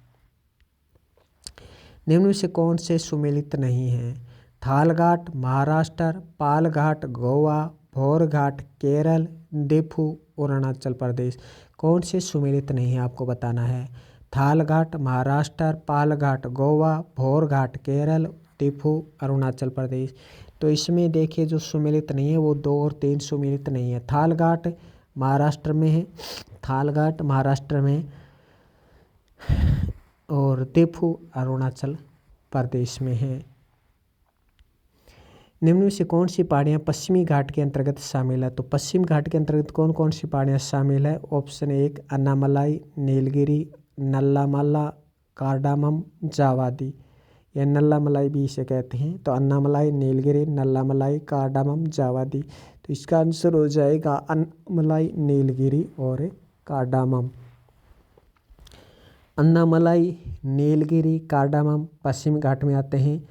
A: निम्न में से कौन से सुमेलित नहीं है? थालघाट महाराष्ट्र, पालघाट गोवा, भोरघाट केरल, देफू अरुणाचल प्रदेश। कौन से सुमेलित नहीं है आपको बताना है। थालघाट महाराष्ट्र, पालघाट गोवा, भोरघाट केरल, देफू अरुणाचल प्रदेश। तो इसमें देखिए जो सुमेलित नहीं है वो 2 और 3 सुमेलित नहीं है। थालघाट महाराष्ट्र में है, थालघाट महाराष्ट्र में, और देफू अरुणाचल प्रदेश में है। निम्न में से कौन सी पहाड़ियाँ पश्चिमी घाट के अंतर्गत शामिल है? तो पश्चिम घाट के अंतर्गत कौन कौन सी पहाड़ियाँ शामिल है? Option 1 Anamalai, Nilgiri, Nallamala, Cardamom, Javadi. या नल्लामलाई भी इसे कहते हैं। तो अन्नामलाई, नीलगिरी, नल्लामलाई, कार्डामम, जावादी। तो इसका आंसर हो जाएगा अन्नामलाई, नीलगिरी और कार्डामम। अन्नामलाई, नीलगिरी, कार्डामम पश्चिमी घाट में आते हैं,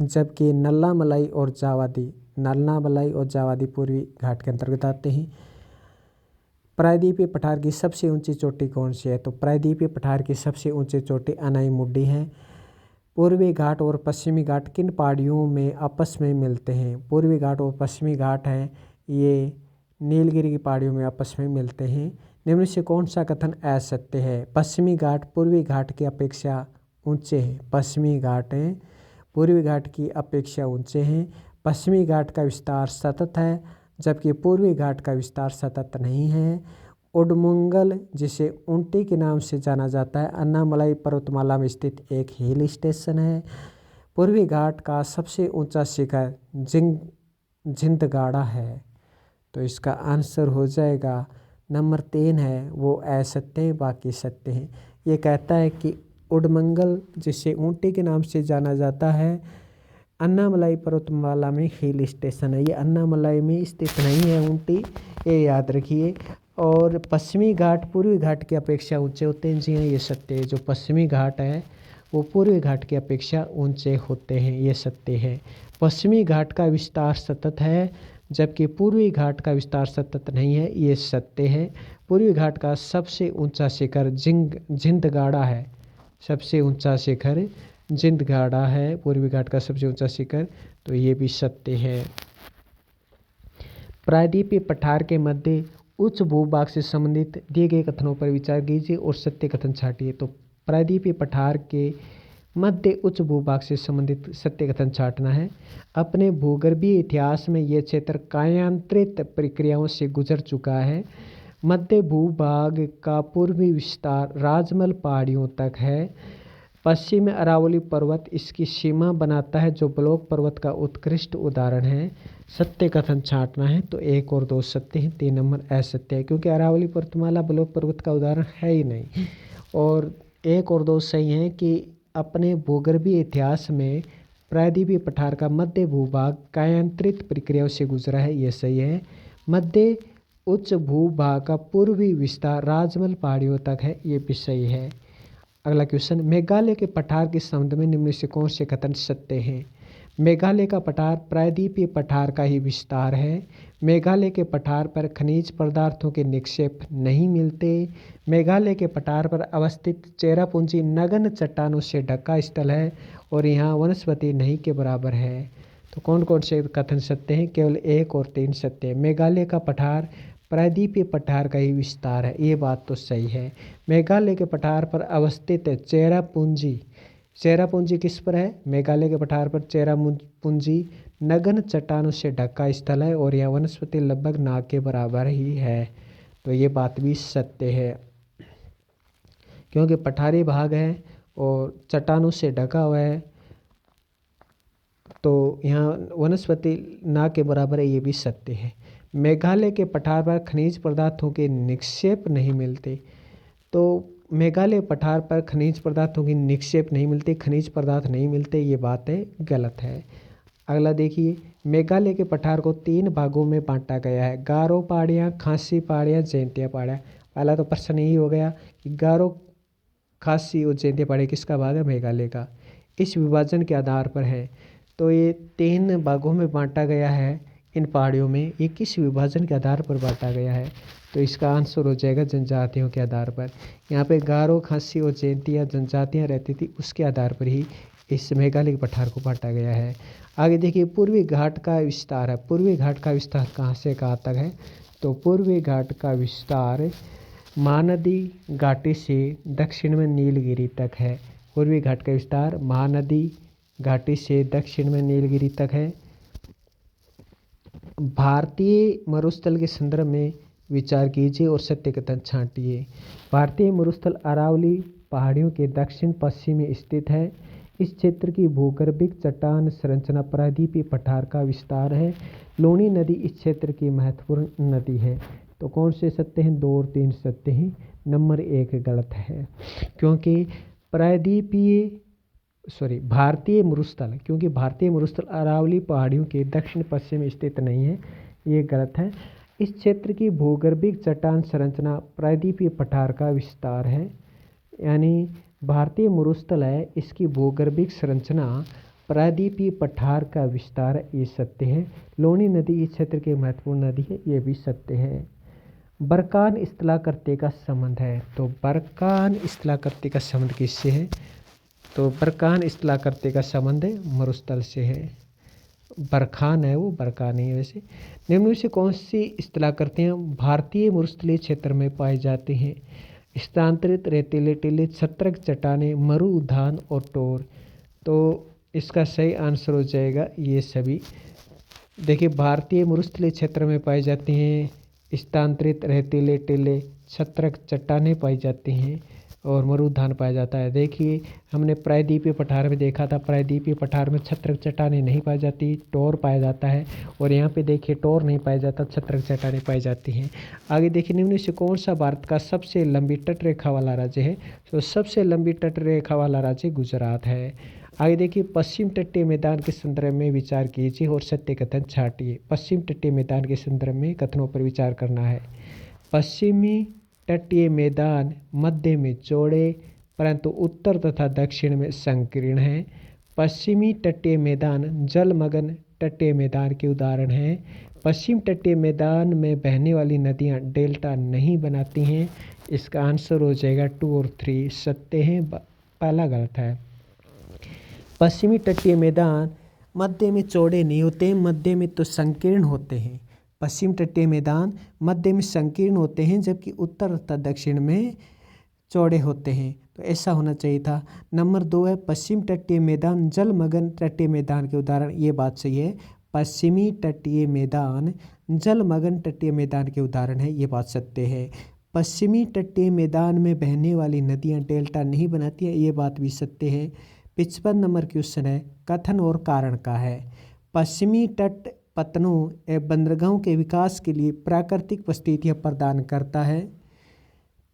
A: जबकि नल्लामलाई और जावादी पूर्वी घाट के अंतर्गत आते हैं। प्रायद्वीपीय पठार की सबसे ऊंची चोटी कौन सी है? तो प्रायद्वीपीय पठार की सबसे ऊंची चोटी अनाईमुड्डी है। पूर्वी घाट और पश्चिमी घाट किन पहाड़ियों में आपस में मिलते हैं? पूर्वी घाट और पश्चिमी घाट हैं ये नीलगिरी की पहाड़ियों में आपस में मिलते हैं। निम्न से कौन सा कथन असत्य है? पश्चिमी घाट पूर्वी घाट की अपेक्षा ऊंचे हैं। पश्चिमी घाट पूर्वी घाट की अपेक्षा ऊंचे हैं। पश्चिमी घाट का विस्तार सतत है, जबकि पूर्वी घाट का विस्तार सतत नहीं है। उडमुंगल, जिसे ऊंटी के नाम से जाना जाता है, अन्नामलाई पर्वतमाला में स्थित एक हिल स्टेशन है। पूर्वी घाट का सबसे ऊंचा शिखर जिंदगाड़ा है। तो इसका आंसर हो जाएगा नंबर 3 है, वो असत्य है, बाकी सत्य है। ये कहता है कि उडमंगल, जिसे ऊंटी के नाम से जाना जाता है, अन्नामलाई पर्वतमाला में हिल स्टेशन है। ये अन्नामलाई में स्थित नहीं है ऊंटी, ये याद रखिए। और पश्चिमी घाट पूर्वी घाट की अपेक्षा ऊंचे होते हैं। जी हाँ, ये सत्य है। जो पश्चिमी घाट है वो पूर्वी घाट की अपेक्षा ऊंचे होते हैं, ये सत्य है। पश्चिमी घाट का विस्तार सतत है, जबकि पूर्वी घाट का विस्तार सतत नहीं है, ये सत्य है। पूर्वी घाट का सबसे ऊंचा शिखर जिंदगाड़ा है। सबसे ऊंचा शिखर जिंदगाड़ा है पूर्वी घाट का सबसे ऊंचा शिखर, तो ये भी सत्य है। प्रायद्वीपीय पठार के मध्य उच्च भूभाग से संबंधित दिए गए कथनों पर विचार कीजिए और सत्य कथन छांटिए। तो प्रायद्वीपीय पठार के मध्य उच्च भूभाग से संबंधित सत्य कथन छांटना है। अपने भूगर्भीय इतिहास में यह क्षेत्र कायांतरित प्रक्रियाओं से गुजर चुका है। मध्य भूभाग का पूर्वी विस्तार राजमहल पहाड़ियों तक है। पश्चिम में अरावली पर्वत इसकी सीमा बनाता है, जो ब्लॉक पर्वत का उत्कृष्ट उदाहरण है। सत्य कथन छांटना है, तो 1 और 2 सत्य है, 3 नंबर असत्य है, क्योंकि अरावली पर्वतमाला ब्लॉक पर्वत का उदाहरण है ही नहीं। और 1 और 2 सही हैं कि अपने भूगर्भीय इतिहास में प्रायद्वीपीय पठार का मध्य भूभाग कायांतरित प्रक्रियाओं से गुजरा है, ये सही है। मध्य उच्च भूभाग का पूर्वी विस्तार राजमहल पहाड़ियों तक है, ये भी सही है। अगला क्वेश्चन, मेघालय के पठार के संबंध में निम्न से कौन से कथन सत्य हैं? मेघालय का पठार प्रायद्वीपीय पठार का ही विस्तार है। मेघालय के पठार पर खनिज पदार्थों के निक्षेप नहीं मिलते। मेघालय के पठार पर अवस्थित चेरापूंजी नग्न चट्टानों से ढका स्थल है और यहाँ वनस्पति नहीं के बराबर है। तो कौन कौन से कथन सत्य हैं? केवल 1 और 3 सत्य है। मेघालय का पठार प्रायद्वीपीय पठार का ही विस्तार है, ये बात तो सही है। मेघालय के पठार पर अवस्थित है चेरापूंजी। चेरापूंजी किस पर है? मेघालय के पठार पर चेरापूंजी नग्न चट्टानों से ढका स्थल है और यह वनस्पति लगभग ना के बराबर ही है। तो ये बात भी सत्य है, क्योंकि पठारी भाग है और चट्टानों से ढका हुआ है, तो यहाँ वनस्पति ना के बराबर है, ये भी सत्य है। मेघालय के पठार पर खनिज पदार्थों के निक्षेप नहीं मिलते। तो मेघालय पठार पर खनिज पदार्थों की निक्षेप नहीं मिलते, खनिज पदार्थ नहीं मिलते, ये बात है गलत है। अगला देखिए, मेघालय के पठार को 3 भागों में बांटा गया है। गारो पहाड़ियाँ, खासी पहाड़ियाँ, जयंतिया पहाड़ियाँ। पहला तो प्रश्न यही हो गया कि गारो, खासी और जयंतिया पहाड़ियाँ किसका भाग है? मेघालय का। इस विभाजन के आधार पर है, तो ये 3 भागों में बांटा गया है। इन पहाड़ियों में ये किस विभाजन के आधार पर बांटा गया है? तो इसका आंसर हो जाएगा जनजातियों के आधार पर। यहाँ पे गारो, खासी और जयंतिया जनजातियाँ रहती थी, उसके आधार पर ही इस मेघालय के पठार को बांटा गया है। आगे देखिए, पूर्वी घाट का विस्तार है। पूर्वी घाट का विस्तार कहाँ से कहाँ तक है? तो पूर्वी घाट का विस्तार महानदी घाटी से दक्षिण में नीलगिरी तक है। पूर्वी घाट का विस्तार महानदी घाटी से दक्षिण में नीलगिरी तक है। भारतीय मरुस्थल के संदर्भ में विचार कीजिए और सत्य कथन छांटिए। भारतीय मरुस्थल अरावली पहाड़ियों के दक्षिण पश्चिम में स्थित है। इस क्षेत्र की भूगर्भिक चट्टान संरचना प्रायद्वीपीय पठार का विस्तार है। लूणी नदी इस क्षेत्र की महत्वपूर्ण नदी है। तो कौन से सत्य हैं? 2 और 3 सत्य हैं, नंबर 1 गलत है, क्योंकि भारतीय मरुस्थल, क्योंकि भारतीय मरुस्थल अरावली पहाड़ियों के दक्षिण पश्चिम में स्थित नहीं है, ये गलत है। इस क्षेत्र की भूगर्भिक चट्टान संरचना प्रायद्वीपीय पठार का विस्तार है, यानी भारतीय मरुस्थल है, इसकी भूगर्भिक संरचना प्रायद्वीपीय पठार का विस्तार है, ये सत्य है। लूणी नदी इस क्षेत्र की महत्वपूर्ण नदी है, ये भी सत्य है। बरकान स्थलाकृति का संबंध है। तो बरकान स्थलाकृति का संबंध किससे है? तो बरकान स्थलाकृति का संबंध मरुस्थल से है। बरखान है वो, बरकान नहीं है वैसे। निम्न में से कौन सी स्थलाकृतियाँ भारतीय मरुस्थलीय क्षेत्र में पाई जाती हैं? स्थानांतरित रेतीले टीले, छत्रक चट्टानें, मरु उद्यान और टोर। तो इसका सही आंसर हो जाएगा ये सभी। देखिए भारतीय मरुस्थलीय क्षेत्र में पाई जाती हैं स्थानांतरित रेतीले टीले छत्रक चट्टानें पाई जाती हैं और मरुधान पाया जाता है। देखिए हमने प्रायद्वीपीय पठार में देखा था, प्रायद्वीपीय पठार में छत्रक चट्टानें नहीं पाई जाती, टोर पाया जाता है। और यहाँ पे देखिए टोर नहीं पाया जाता, छत्रक चट्टानें पाई जाती हैं। आगे देखिए निम्न से कौन सा भारत का सबसे लंबी तट रेखा वाला राज्य है? तो सबसे लंबी तट रेखा वाला राज्य गुजरात है। आगे देखिए पश्चिम तटीय मैदान के संदर्भ में विचार कीजिए और सत्य कथन छाटिए। पश्चिम तटीय मैदान के संदर्भ में कथनों पर विचार करना है। पश्चिमी तटीय मैदान मध्य में चौड़े परंतु उत्तर तथा दक्षिण में संकीर्ण हैं। पश्चिमी तटीय मैदान जलमग्न तटीय मैदान के उदाहरण हैं। पश्चिम तटीय मैदान में बहने वाली नदियां डेल्टा नहीं बनाती हैं। इसका आंसर हो जाएगा 2 और 3 सत्य हैं, पहला गलत है। पश्चिमी तटीय मैदान मध्य में चौड़े नहीं होते हैं, मध्य में तो संकीर्ण होते हैं। पश्चिम तटीय मैदान मध्य में संकीर्ण होते हैं जबकि उत्तर तथा दक्षिण में चौड़े होते हैं। तो ऐसा होना चाहिए था। नंबर 2 है पश्चिम तटीय मैदान जलमग्न तटीय मैदान के उदाहरण। ये बात सही है, पश्चिमी तटीय मैदान जलमग्न तटीय मैदान के उदाहरण है, ये बात सत्य है। पश्चिमी तटीय मैदान में बहने वाली नदियाँ डेल्टा नहीं बनाती हैं, ये बात भी सत्य है। 55 नंबर क्वेश्चन है कथन और कारण का है। पश्चिमी तट पत्तनों एवं बंदरगाहों के विकास के लिए प्राकृतिक परिस्थितियाँ प्रदान करता है।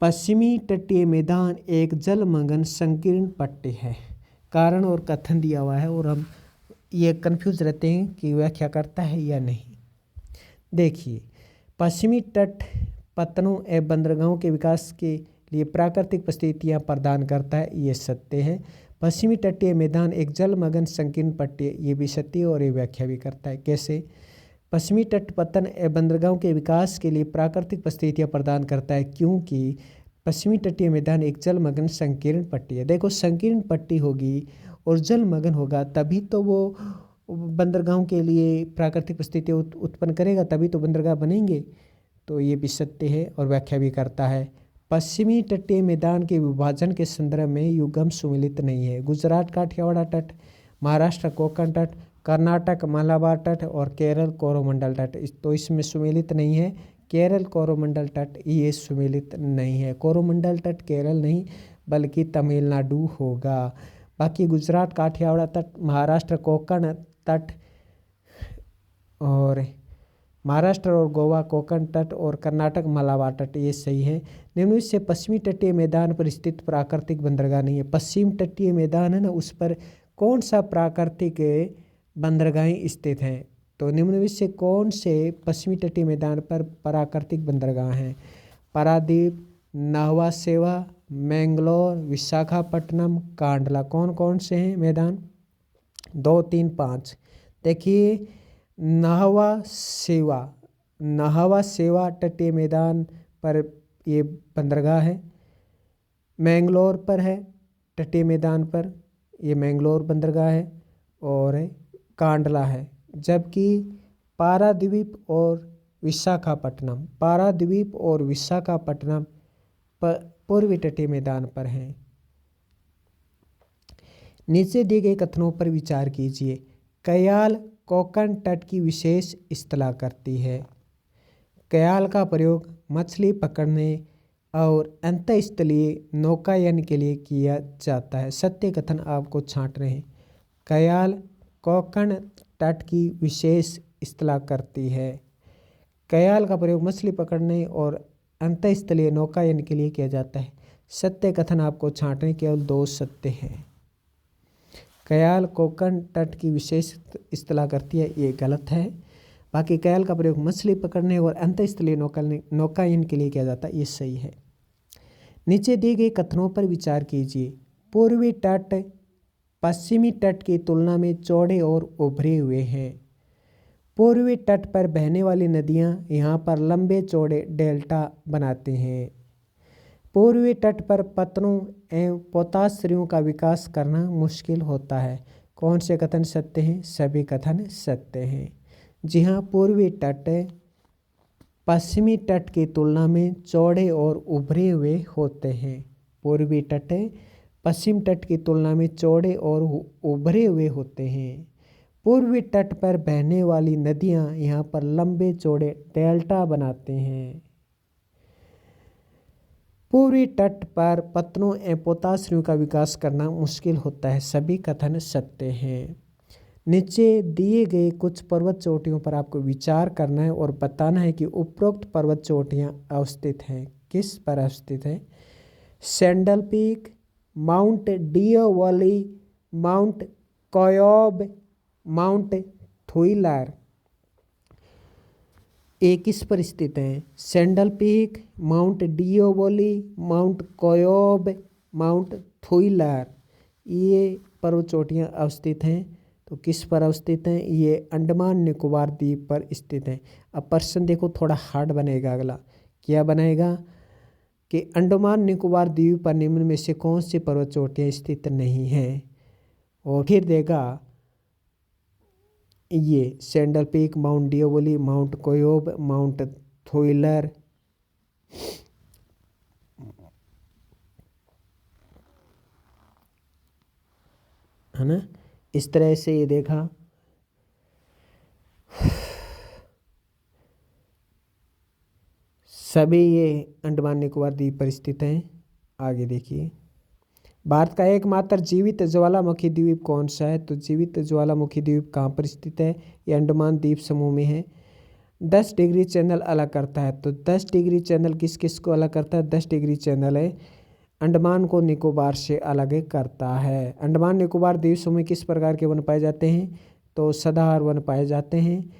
A: पश्चिमी तटीय मैदान एक जलमग्न संकीर्ण पट्टी है। कारण और कथन दिया हुआ है और हम ये कंफ्यूज रहते हैं कि व्याख्या करता है या नहीं। देखिए पश्चिमी तट पत्तनों एवं बंदरगाहों के विकास के लिए प्राकृतिक परिस्थितियाँ प्रदान करता है, ये सत्य है। पश्चिमी तटीय मैदान एक जलमग्न संकीर्ण पट्टी है, ये भी सत्य और ये व्याख्या भी करता है। कैसे? पश्चिमी तट पत्तन एवं बंदरगाहों के विकास के लिए प्राकृतिक परिस्थितियाँ प्रदान करता है क्योंकि पश्चिमी तटीय मैदान एक जलमग्न संकीर्ण पट्टी है। देखो संकीर्ण पट्टी होगी और जलमग्न होगा तभी तो वो बंदरगाहों के लिए प्राकृतिक परिस्थितियाँ उत्पन्न करेगा, तभी तो बंदरगाह बनेंगे। तो ये भी सत्य है और व्याख्या भी करता है। पश्चिमी तटीय मैदान के विभाजन के संदर्भ में युगम सुमेलित नहीं है। गुजरात काठियावाड़ तट, महाराष्ट्र कोंकण तट, कर्नाटक मलाबार तट और केरल कोरोमंडल तट, तो इसमें सुमेलित नहीं है। केरल कोरोमंडल तट ये सुमेलित नहीं है। कोरोमंडल तट केरल नहीं बल्कि तमिलनाडु होगा। बाकी गुजरात काठियावाड़ तट, महाराष्ट्र कोंकण तट और महाराष्ट्र और गोवा कोंकण तट और कर्नाटक मलाबार तट ये सही है। निम्न से पश्चिमी तटीय मैदान पर स्थित प्राकृतिक बंदरगाह नहीं है। पश्चिम तटीय मैदान है ना, उस पर कौन सा प्राकृतिक बंदरगाहें स्थित हैं? तो निम्न से कौन से पश्चिमी तटीय मैदान पर प्राकृतिक बंदरगाह हैं? पारादीप, नाहवा सेवा, मैंगलोर, विशाखापट्टनम, कांडला, कौन कौन से हैं मैदान? 2, 3, 5। देखिए नाहवा सेवा तटीय मैदान पर ये बंदरगाह है। मैंगलोर पर है तटीय मैदान पर, ये मैंगलोर बंदरगाह है और कांडला है। जबकि पारादीप और विशाखापट्टनम पूर्वी तटीय मैदान पर हैं। नीचे दिए गए कथनों पर विचार कीजिए। कयाल कोंकण तट की विशेष इस्तेलाह करती है। कयाल का प्रयोग मछली पकड़ने और अंतःस्थलीय नौकायन के लिए किया जाता है। सत्य कथन आपको छांट रहे हैं। कयाल कोंकण तट की विशेष इस्तेलाह करती है। कयाल का प्रयोग मछली पकड़ने और अंतःस्थलीय नौकायन के लिए किया जाता है। सत्य कथन आपको छांटने, केवल 2 सत्य हैं। कयाल कोंकण तट की विशेष इस्तेलाह करती है, ये गलत है। बाकी कयाल का प्रयोग मछली पकड़ने और अंतःस्थलीय नौकायन के लिए किया जाता है, ये सही है। नीचे दिए गए कथनों पर विचार कीजिए। पूर्वी तट पश्चिमी तट की तुलना में चौड़े और उभरे हुए हैं। पूर्वी तट पर बहने वाली नदियां यहाँ पर लंबे चौड़े डेल्टा बनाते हैं। पूर्वी तट पर पत्तनों एवं पोताश्रयों का विकास करना मुश्किल होता है। कौन से कथन सत्य हैं? सभी कथन सत्य हैं। जी हाँ, पूर्वी तट पश्चिमी तट की तुलना में चौड़े और उभरे हुए होते हैं। पूर्वी तट पश्चिम तट की तुलना में चौड़े और उभरे हुए होते हैं। पूर्वी तट पर बहने वाली नदियां यहाँ पर लंबे चौड़े डेल्टा बनाते हैं। पूर्वी तट पर पत्तनों एवं पोताश्रयों का विकास करना मुश्किल होता है। सभी कथन सत्य हैं। नीचे दिए गए कुछ पर्वत चोटियों पर आपको विचार करना है और बताना है कि उपरोक्त पर्वत चोटियां अवस्थित हैं। किस पर अवस्थित है? Saddle peak, mount Diavolo, mount Koyob, mount Thuillier. ये किस पर स्थित है? Saddle peak, mount Diavolo, mount Koyob, mount Thuillier. ये पर्वत चोटियाँ अवस्थित हैं। तो किस पर अवस्थित हैं? ये अंडमान निकोबार द्वीप पर स्थित हैं। अब प्रश्न देखो थोड़ा हार्ड बनेगा। अगला क्या बनेगा कि अंडमान निकोबार द्वीप पर निम्न में से कौन सी पर्वत चोटियाँ स्थित नहीं हैं? और फिर देगा ये Saddle peak, mount Diavolo, mount Koyob, mount Thuillier. है ना? इस तरह से ये देखा। सभी ये अंडमान निकोबार द्वीप पर स्थित हैं। आगे देखिए, भारत का एकमात्र जीवित ज्वालामुखी द्वीप कौन सा है? तो जीवित ज्वालामुखी द्वीप कहाँ पर स्थित है? ये अंडमान द्वीप समूह में है। 10 डिग्री चैनल अलग करता है। तो 10 डिग्री चैनल किस किस को अलग करता है? 10 डिग्री चैनल है अंडमान को निकोबार से अलग करता है। अंडमान निकोबार द्वीप समूह किस प्रकार के वन पाए जाते हैं? तो सदाहर वन पाए जाते हैं।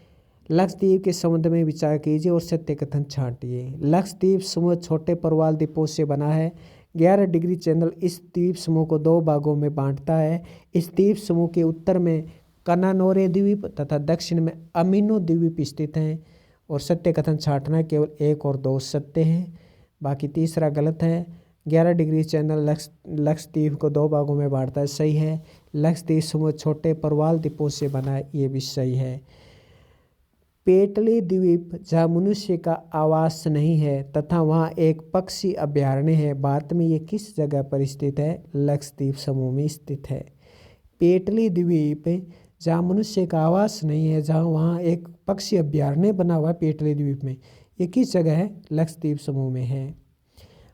A: लक्षद्वीप के समुद्र में विचार कीजिए और सत्य कथन छांटिए। लक्षद्वीप समूह छोटे प्रवाल द्वीपों से बना है। 11 डिग्री चैनल इस द्वीप समूह को 2 भागों में बांटता है। इस द्वीप समूह के उत्तर में कनानोरे द्वीप तथा दक्षिण में अमीनो द्वीप स्थित हैं। और सत्य कथन छांटना केवल 1 और 2 सत्य हैं, बाकी तीसरा गलत है। 11 डिग्री चैनल लक्षद्वीप को 2 भागों में बांटता है, सही है। लक्षद्वीप समूह छोटे प्रवाल द्वीपों से बना है, ये भी सही है। पेटली द्वीप जहाँ मनुष्य का आवास नहीं है तथा वहाँ एक पक्षी अभयारण्य है, भारत में ये किस जगह पर स्थित है? लक्षद्वीप समूह में स्थित है। पेटली द्वीप जहाँ मनुष्य का आवास नहीं है, जहाँ वहाँ एक पक्षी अभयारण्य बना हुआ है पेटली द्वीप में, ये किस जगह है? लक्षद्वीप समूह में है।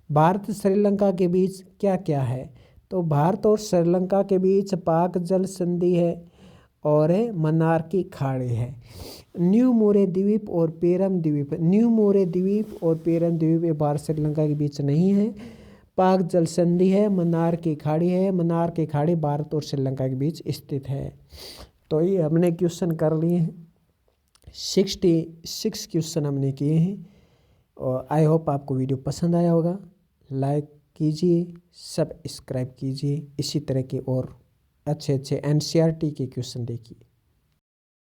A: भारत श्रीलंका के बीच क्या क्या है? तो भारत और श्रीलंका के बीच पाक जल संधि है और मन्नार की खाड़ी है। न्यू मोरे द्वीप और पेरम द्वीप, न्यू मोरे द्वीप और पेरम द्वीप ये भारत श्रीलंका के बीच नहीं है। पाक जल संधि है, मन्नार की खाड़ी है। मन्नार की खाड़ी भारत और श्रीलंका के बीच स्थित है। तो ये हमने क्वेश्चन कर लिए हैं, 66 क्वेश्चन हमने किए हैं। और आई होप आपको वीडियो पसंद आया होगा। लाइक कीजिए, सब्सक्राइब कीजिए। इसी तरह के और अच्छे NCERT के क्वेश्चन देखिए।